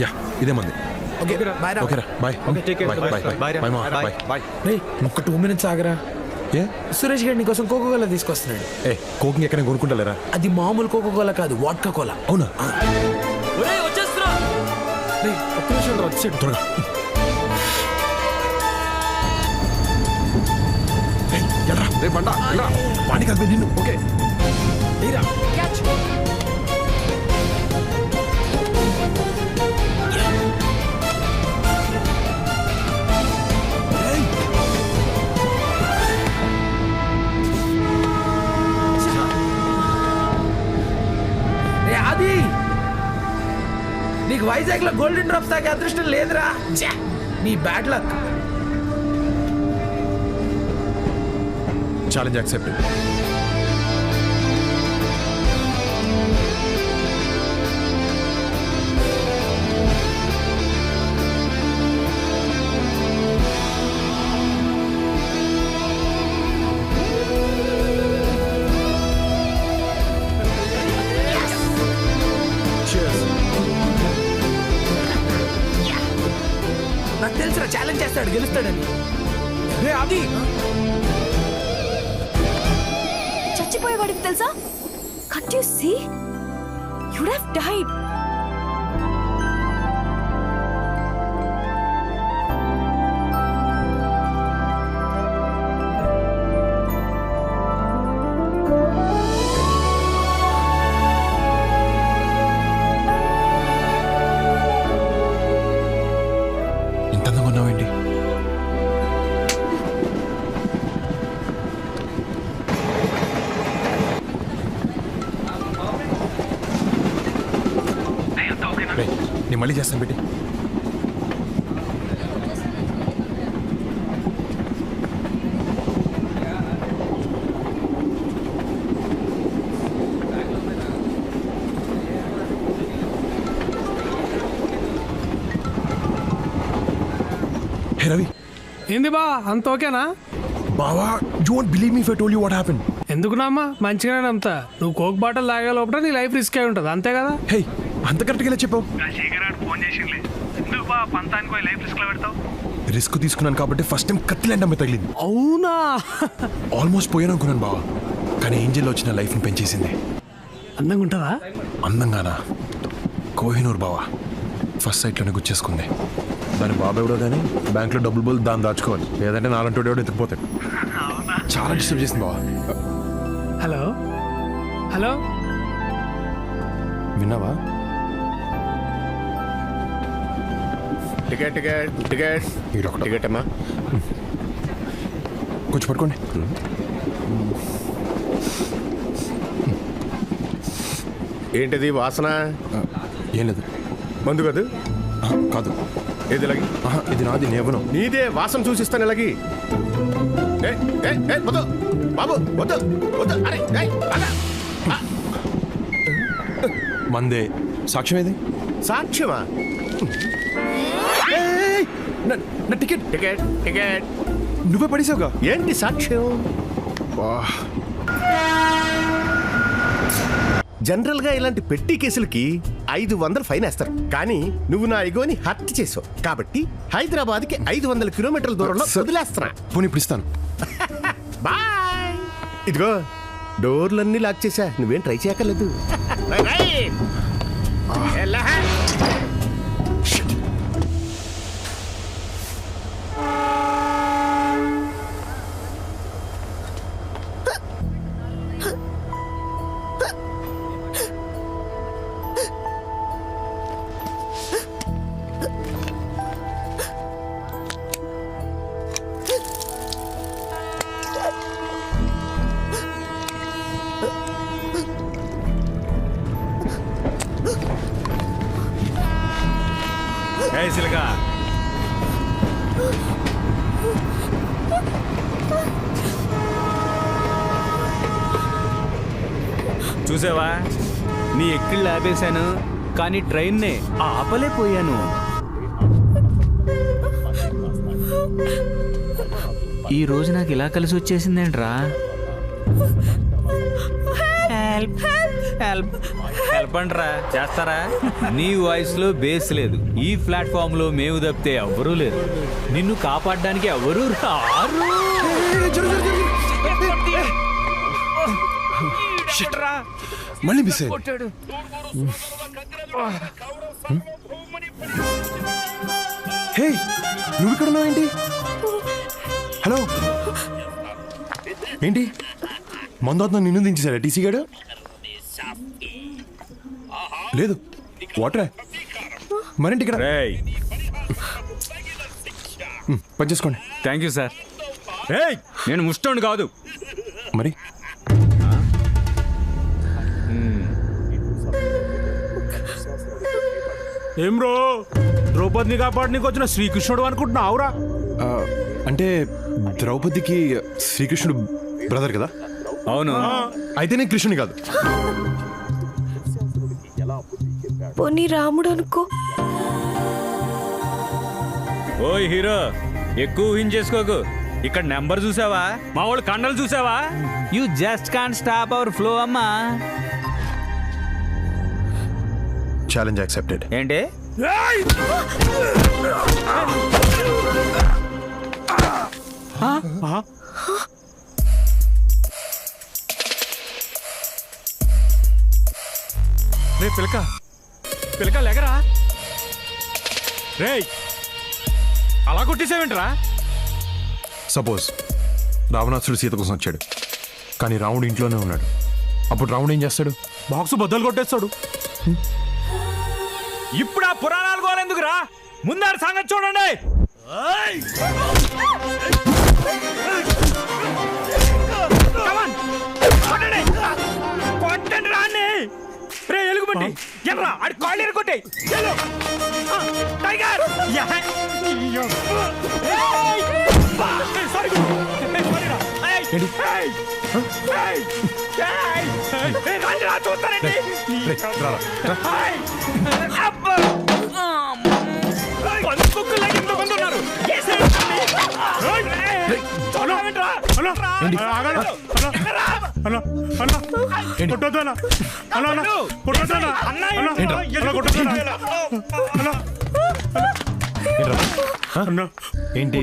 Yeah ఇదే మంది. Okay bye రా. ఓకేరా బాయ్. రేయ్ ఒక్క 2 minutes ఆగరా. ఏ సురేష్ గారు నీకోసం కోకోకోలా తీసుకొస్తున్నాడు. ఏ కోకింగ్ ఎక్కడ కొనుక్కుంటలేరా? అది మామూలు కోకోకోలా కాదు, వాడ్కా కోలా. అవునా? రేయ్ ఒక్క నిమిషం రా, వచ్చేయండి త్వరగా. ఎల్రా రే బండ ఎల్రా. పాని కాదు నిన్ను. ఓకే రేయ్ క్యాచ్. అది నీకు వైజాగ్ లో గోల్డెన్ డ్రాప్స్ తాగే అదృష్టం లేదురా. నీ బ్యాడ్ లక్. Challenge accepted. నాకు తెలుసురా ఛాలెంజ్ చేస్తాడు, గెలుస్తాడని. రే అది చచ్చిపోయేవాడికి తెలుసా? Can't you see? You'd have died. ఇంత అందంగా ఉన్నావేంటి? నేను మళ్ళీ చేస్తాను పెట్టి. హే రవి. ఏంది బా అంత ఓకేనా? బావా you won't believe me if I told you what happened. ఎందుకునమ్మా మంచిగానే నమ్ముతా. నువ్వు కోక్ బాటిల్ తాగే లోపల నీ లైఫ్ రిస్క్ అయి ఉంటుంది, అంతే కదా? హే అంత కరెక్ట్గా ఎలా చెప్పావు? రిస్క్ తీసుకున్నాను కాబట్టి ఫస్ట్ టైం కత్తిలాంటి అమ్మాయి తగిలింది. అవునా? ఆల్మోస్ట్ పోయాను అనుకున్నాను బావా, కానీ ఏంజెల్ వచ్చిన లైఫ్ని పెంచేసింది. అందంగా ఉంటుందా? అందంగానా? కోహినూర్ బావా ఫస్ట్ సైట్లోనే గుచ్చేసుకుంది. దాని బాబా ఎవడో కానీ బ్యాంక్లో డబ్బులు బోల్ దాన్ని దాచుకోవాలి, లేదంటే నాలంటోడు ఎవడో ఎత్తుకుపోతాడు. చాలా డిస్టర్బ్ చేసింది బావా. హలో హలో విన్నావా? టికెట్ టికెట్ టికెట్ మీరు ఒక టికెట్ అమ్మా. కొంచెం పట్టుకోండి. ఏంటిది వాసన? ఏం లేదు. మందు కాదు? కాదు. ఏది ఇలాగి? ఇది నాది, నేవను. నీదే వాసన చూసిస్తాను ఇలాగి. వద్దు బాబు వద్దు వద్దు. అరే అలా మందే. సాక్ష్యం ఏది? సాక్ష్యమా? నా టికెట్. టికెట్ టికెట్ నువ్వే పడేసావుగా. ఏంటి సాక్ష్యం? జనరల్ గా ఇలాంటి పెట్టి కేసులకి 500 ఫైన్ వేస్తారు, కానీ నువ్వు నా ఇగోని హత్య చేసావు కాబట్టి హైదరాబాద్ కి 500 కిలోమీటర్ల దూరంలో వదిలేస్తున్నా. పోనీ ఇప్పుడు ఇస్తాను. బాయ్. ఇదిగో డోర్లన్నీ లాక్ చేశా, నువ్వేం ట్రై చేయక్కర్లేదు. సిలగా చూసావా, నీ ఎక్కిళ్ళు ఆపేశాను కానీ ట్రైన్నే ఆపలేకపోయాను. ఈ రోజు నాకు ఇలా కలిసి వచ్చేసిందేంట్రా? హెల్ప్ హెల్ప్ హెల్ప్ అంటరా చేస్తారా? నీ వాయిస్ లో బేస్ లేదు. ఈ ప్లాట్ఫామ్ లో మేము తప్పితే ఎవ్వరూ లేరు. నిన్ను కాపాడడానికి ఎవరూ రారు. మళ్ళీ మిస్ అయ్యింది. హే, నువ్వు ఇక్కడ ఉన్నావు ఏంటి? హలో, ఏంటి మందు నిన్ను దించేశాడా టీసీ గాడు? లేదు, వాటరే. మరేంటి ఇక్కడ? రేయ్ పని చేసుకోండి. Thank you sir. రేయ్ నేను ముష్టోండి కాదు. మరి ఏం బ్రో, ద్రౌపదిని కాపాడనీకి వచ్చిన శ్రీకృష్ణుడు అనుకుంటున్నావురా? ఆ, అంటే ద్రౌపదికి శ్రీకృష్ణుడు బ్రదర్ కదా? అవును. అయితే నేను కృష్ణుని కాదు. పోనీ రాముడు అనుకో. ఓయ్ హీరో, ఎక్కువ ఊహించేసుకోకు. ఇక్కడ నెంబర్ చూసావా? మా వాళ్ళు కండలు చూసావా? You just can't stop our flow అమ్మా. Challenge accepted. ఏంటి? రే పిలక పిలక లేకరా. రేయ్ అలా కొట్టేసావేంట్రా? సపోజ్ రావణాసుడు సీత కోసం వచ్చాడు, కానీ రాముడు ఇంట్లోనే ఉన్నాడు. అప్పుడు రాముడు ఏం చేస్తాడు? బాక్స్ బద్దలు కొట్టేస్తాడు. ఇప్పుడు ఆ పురాణాలు గోలెందుకురా? ముందారు సంగతి చూడండి. కొట్టండి రాన్ని. రే ఎలుగుబంటి ఎల్రా, ఆడి కాళ్ళు ఎరుకొట్టే. టైగర్ చూస్తానండి. పంచుకులాగా ఎంతమంది ఉన్నారు? ఏంటి?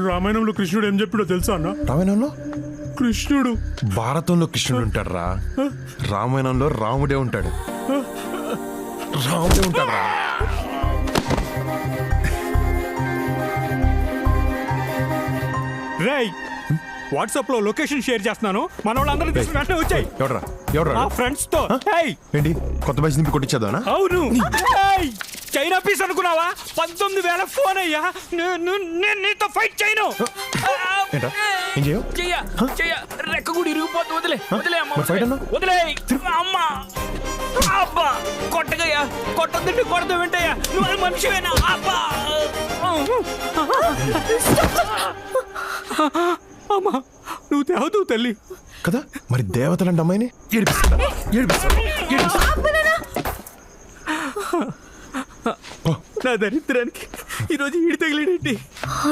రామాయణంలో కృష్ణుడు ఏం చెప్పాడో తెలుసా అన్న? రామాయణంలో కృష్ణుడు భారతంలో కృష్ణుడు ఉంటాడు రా, రామాయణంలో రాముడే ఉంటాడు. రాముడే ఉంటాడు రా. రేయ్ వాట్సాప్ లో లొకేషన్ షేర్ చేస్తున్నాను. మన వాళ్ళందరూ తీసుకుని వెంటనే వచ్చాయి. ఎవడ్రా ఎవడ్రా? మా ఫ్రెండ్స్ తో. ఏయ్, ఏంటి కొత్త బ్యాచ్ నింపి కొట్టించేదానా? అవును. ఏయ్, చైనా పీస్ అనుకున్నావా? 19,000 ఫోన్ అయ్యా. నేను నీతో ఫైట్ చేయను. ఏంటా ఏం చేయవు? రెక్క కూడా ఇరిగిపోతుంది. వదిలే వదిలే అమ్మ, మరి ఫైట్ అన్నా? వదిలే అమ్మ. అబ్బా కొట్టగయ్యా, కొట్టొద్దంటే కొడతా వెంటయ్యా. నువ్వు మనిషివేనా? అబ్బా అమ్మా, నువ్వు తేవదు తల్లి కదా. మరి దేవతలంటే అమ్మాయిని ఏడిపిస్తాడా? ఏడిపిస్తాడా? నా దరిద్రానికి ఈరోజు ఈడి తగిలేడేంటి?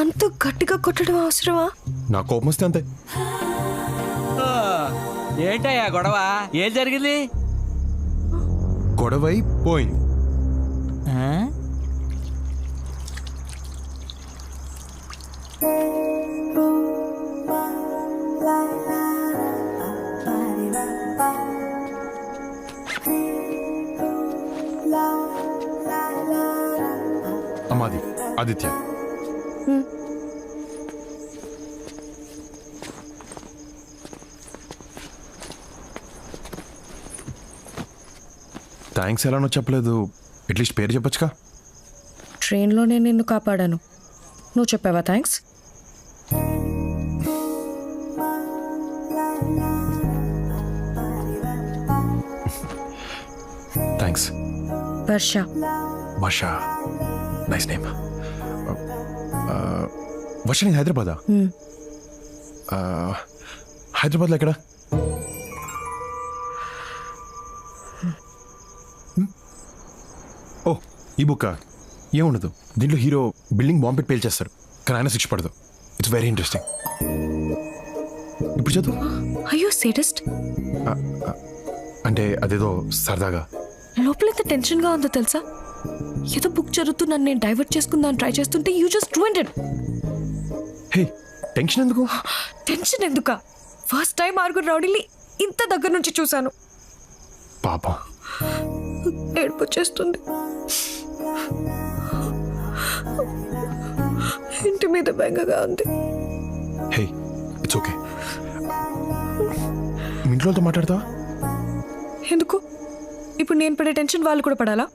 అంత గట్టిగా కొట్టడం అవసరమా? నా కోపం వస్తే అంతే. ఏంటయ్యా గొడవ? ఏం జరిగింది? గొడవై పోయింది. అమ్మాది ఆదిత్య. థ్యాంక్స్ ఎలానో చెప్పలేదు, అట్లీస్ట్ పేరు చెప్పొచ్చుగా. ట్రైన్లో నేను నిన్ను కాపాడాను, నువ్వు చెప్పావా థ్యాంక్స్? థ్యాంక్స్. వర్ష. వర్ష, నైస్ నేమ్. వర్ష నేను హైదరాబాదా? హైదరాబాద్లో ఎక్కడ? ఓ ఈ బుక్ ఏముండదు, దీంట్లో హీరో బిల్డింగ్ బాంబ్ పెట్టి పేల్చేస్తారు, కానీ ఆయన శిక్ష పడదు. It's very interesting. ఇప్పుడు చదువు. అయ్యో సేడస్ట్. అంటే అదేదో సరదాగా. లోపల ఎంత టెన్షన్గా ఉందో తెలుసా? ఏదో బుక్ జరుగుతూ నన్ను నేను డైవర్ట్ చేసుకుందాన్ని ట్రై చేస్తుంటే you just ruined it. Hey, tension ఎందుకు? టెన్షన్ ఎందుక? ఫస్ట్ టైం ఆరుగురు రౌడీని ఇంత దగ్గర నుంచి చూశాను. పాపం. ఏడుపు వచ్చేస్తుంది. ఇంటి మీద బెంగగా ఉంది. హే, ఇట్స్ ఓకే. మీ ఇంట్లోతో మాట్లాడతావా? ఎందుకు? ఇప్పుడు నేను పడే టెన్షన్ వాళ్ళు కూడా పడాలా?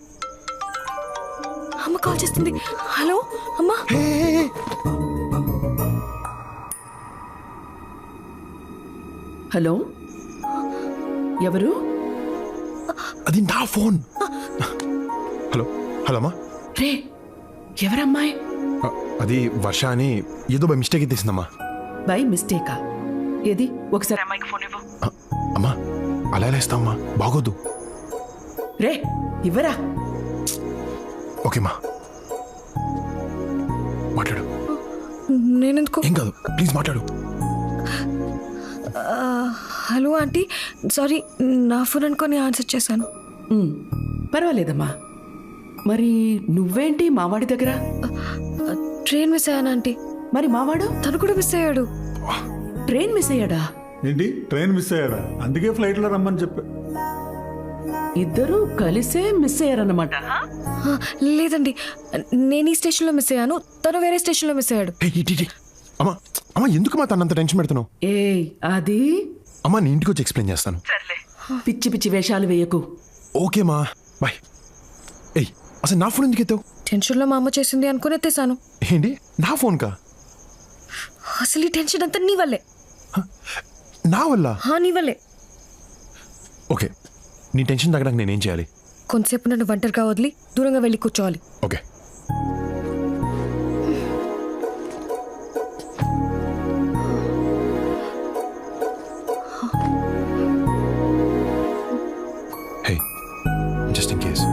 అమ్మ కాల్ చేస్తుంది. హలో అమ్మా. హలో, ఎవరు? అది నా ఫోన్. హలో హలో అమ్మా. రే, ఎవరమ్మాయి? అది వర్ష అని ఏదో బై మిస్టేక్ తీసిందమ్మా. బై మిస్టేకా? ఏది ఒకసారి అమ్మాయికి ఫోన్ ఇవ్వు. అమ్మా అలా ఎలా ఇస్తావమ్మా, బాగోదు. రే, ఇవ్వరా. ఓకేమ్మా, మాట్లాడు. నేనెందుకు? ఏం కాదు, ప్లీజ్ మాట్లాడు. హలో ఆంటీ, సారీ నా ఫోన్ అనుకొని ఆన్సర్ చేశాను. పర్వాలేదమ్మా. మరి నువ్వేంటి మావాడి దగ్గర? ట్రైన్ మిస్ అయ్యాను ఆంటీ. మరి మావాడు? తను కూడా మిస్ అయ్యాడు. ట్రైన్ మిస్ అయ్యాడా? ఏంటి, ట్రైన్ మిస్ అయ్యాడా? అందుకే ఫ్లైట్లో రమ్మని చెప్పా. ఇద్దరు కలిసే మిస్ అయ్యారన్నమాట. లేదండి, నేను ఈ స్టేషన్లో మిస్ అయ్యాను, తను వేరే స్టేషన్లో మిస్ అయ్యాడు. అమ్మా అమ్మా, ఎందుకు మా తనంత టెన్షన్ పెడుతున్నావు? ఏయ్, అది అమ్మా నీ ఇంటికి వచ్చి ఎక్స్ప్లెయిన్ చేస్తాను. పిచ్చి పిచ్చి వేషాలు వేయకు. ఓకేమా, బాయ్. ఏయ్, అసలు నా ఫోన్ ఎందుకు ఎత్తావు? టెన్షన్లో మా అమ్మ చేసింది అనుకుని ఎత్తేసాను. ఏంటి, నా ఫోన్ కా? అసలు ఈ టెన్షన్ అంతా నీ వల్లే. నా వల్ల? నీ వల్లే. ఓకే, నీ టెన్షన్ తగ్గడానికి నేనేం చేయాలి? కొంతసేపు నన్ను ఒంటరిగా వదిలి దూరంగా వెళ్ళి కూర్చోవాలి. Okay. Hey, just in case.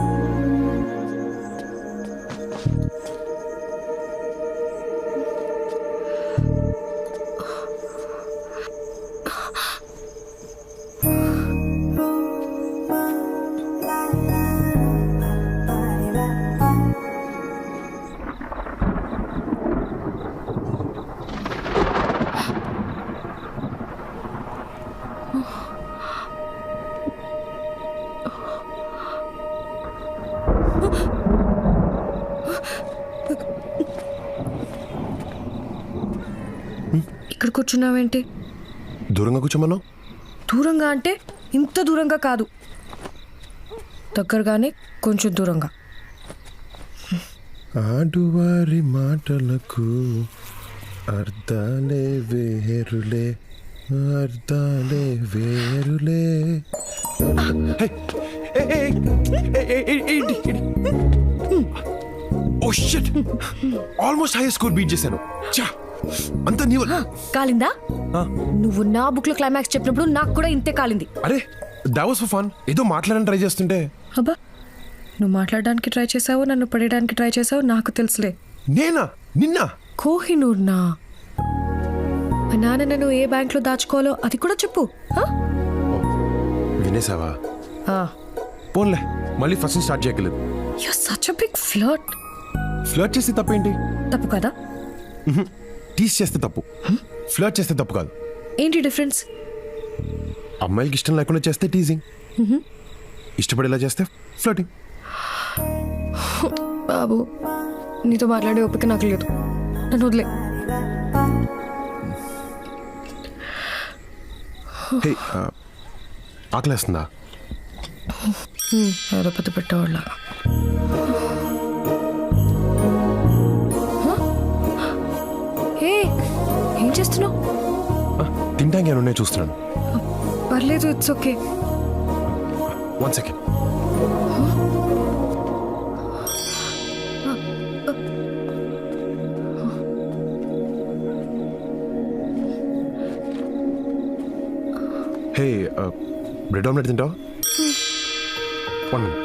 ఇక్కడ కూర్చున్నావేంటి? దూరంగా కూర్చోమన్నావు. దూరంగా అంటే ఇంత దూరంగా కాదు, దగ్గరగానే కొంచెం దూరంగా. ఆడువారి మాటలకు అర్థాలే వేరులే, అర్థాలే వేరులే. ఓ shit, almost high score beat చేశాను. అంత నీ వల్ల. కాలిందా? నువ్వు నా బుక్ లో క్లైమాక్స్ చెప్పినప్పుడు నాకు కూడా ఇంతే కాలింది. అరే, దట్ వాస్ ఫర్ ఫన్. ఏదో మాట్లాడని ట్రై చేస్తుంటే. అబ్బా, నువ్వు మాట్లాడడానికి ట్రై చేసావు, నన్ను పడేయడానికి ట్రై చేసావు, నాకు తెలుసులే. నేనా? నిన్న కోహినూర్ నా మా నాన్న నన్ను ఏ బ్యాంక్ లో దాచుకోవాలో అది కూడా చెప్పు. వినేసావా? పోన్లే, మళ్ళీ ఫస్ట్ స్టార్ట్ చేయగలదు. You are such a big flirt. Flirt చేస్తే తప్పేంటి? తప్పు కదా? టీస్ చేస్తే తప్పు, ఫ్లర్ట్ చేస్తే తప్పు కాదు. ఏంటి డిఫరెన్స్? అమ్మాయిలకి ఇష్టం లేకుండా చేస్తే టీజింగ్, ఇష్టపడేలా చేస్తే ఫ్లర్టింగ్. బాబు, నీతో మాట్లాడే ఓపిక నాకు లేదు, నన్ను వదిలే. హే, ఆకలేస్తుందా? ఏదో పెద్ద పెట్టేవాళ్ళ. ఏం చేస్తున్నావు? తింటానికి ఏమైనా ఉన్నాయో చూస్తున్నాను. పర్లేదు, it's okay. 1 second. Hey, bread omelette తింటావా? 1 minute.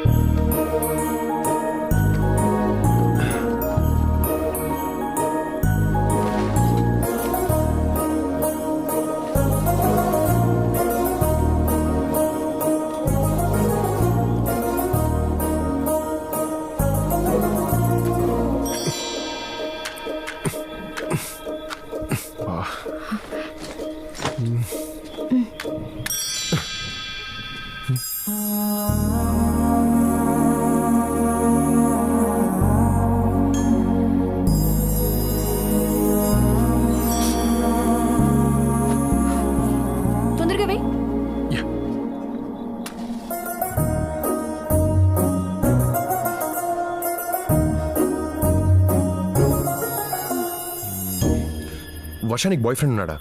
వర్ష నీకు బాయ్ ఫ్రెండ్ ఉన్నాడా?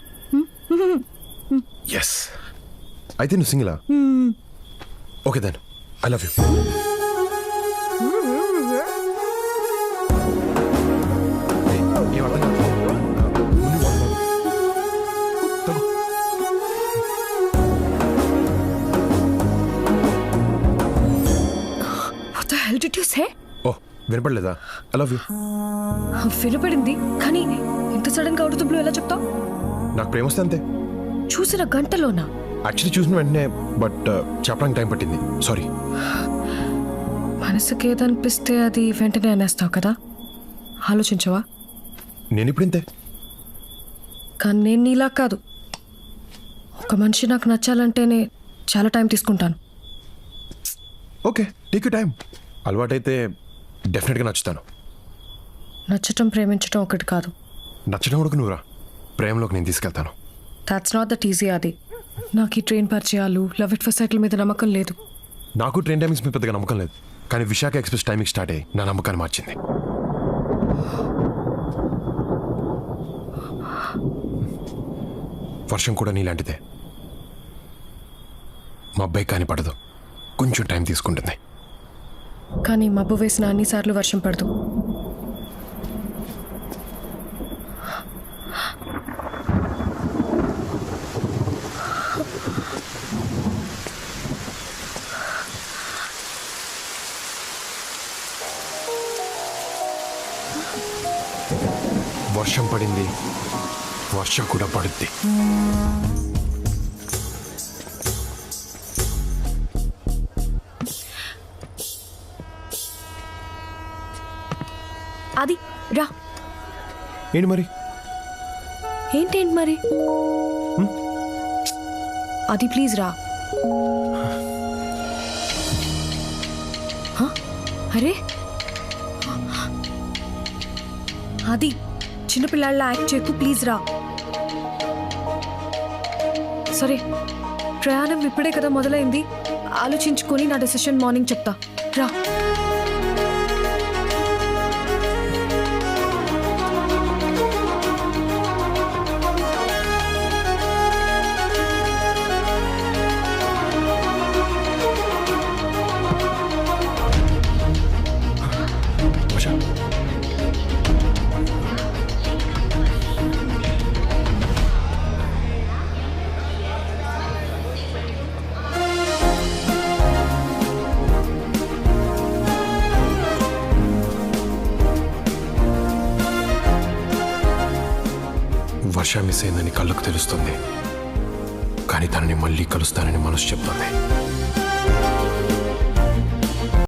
ఎస్. అయితే నువ్వు సింగిలా? Okay then I love you. What the hell did you say? ఓ వినపడలేదా? I love you. వినపడింది కానీ ఇంత సడన్ గా అవుట్ ఆఫ్ ద బ్లూ ఎలా చెప్తావు? నాకు ప్రేమ వస్తే అంతే. చూసిన గంటలోనా? యాక్చువల్లీ చూసిన వెంటనే బట్ చెప్పడానికి టైం పట్టింది. సారీ. మనసుకి ఏదనిపిస్తే అది వెంటనే అనేస్తావు కదా, ఆలోచించవా? నేను ఇప్పుడు ఇంతే. కానీ నేను నీలా కాదు. ఒక మనిషి నాకు నచ్చాలంటేనే చాలా టైం తీసుకుంటాను. Okay take you time. అలవాటైతే డెఫినెట్గా నచ్చుతాను. నచ్చటం ప్రేమించటం ఒకటి కాదు. నచ్చడం కూడా నువ్వురా, ప్రేమలోకి నేను తీసుకెళ్తాను. దాట్స్ నాట్ దట్ ఈజీ అది. నాకు ఈ ట్రైన్ పరిచయాలు, లవ్ ఎట్ ఫస్ట్ సైకిల్ మీద నమ్మకం లేదు. నాకు ట్రైన్ టైమింగ్స్ మీద పెద్దగా నమ్మకం లేదు, కానీ విశాఖ ఎక్స్ప్రెస్ టైమింగ్ స్టార్ట్ అయ్యి నా నమ్మకాన్ని మార్చింది. వర్షం కూడా నీలాంటిదే. మా అబ్బాయి కానీ పడదు, కొంచెం టైం తీసుకుంటుంది. కానీ మబ్బు వేసిన అన్నిసార్లు వర్షం పడదు. వర్షం పడింది, వర్షం కూడా పడుద్ది. అది రా. ఏంటి మరి? ఏంటేంటి మరి? అది ప్లీజ్ రా. హ? అరే అది చిన్నపిల్లాళ్ళ యాక్ట్ చేయకు, ప్లీజ్ రా. సరే ప్రయాణం ఇప్పుడే కదా మొదలైంది, ఆలోచించుకొని నా డెసిషన్ మార్నింగ్ చెప్తా. రా. వర్ష వర్ష మిస్ అయిందని కళ్ళకు తెలుస్తుంది, కానీ తనని మళ్ళీ కలుస్తానని మనసు చెప్తుంది.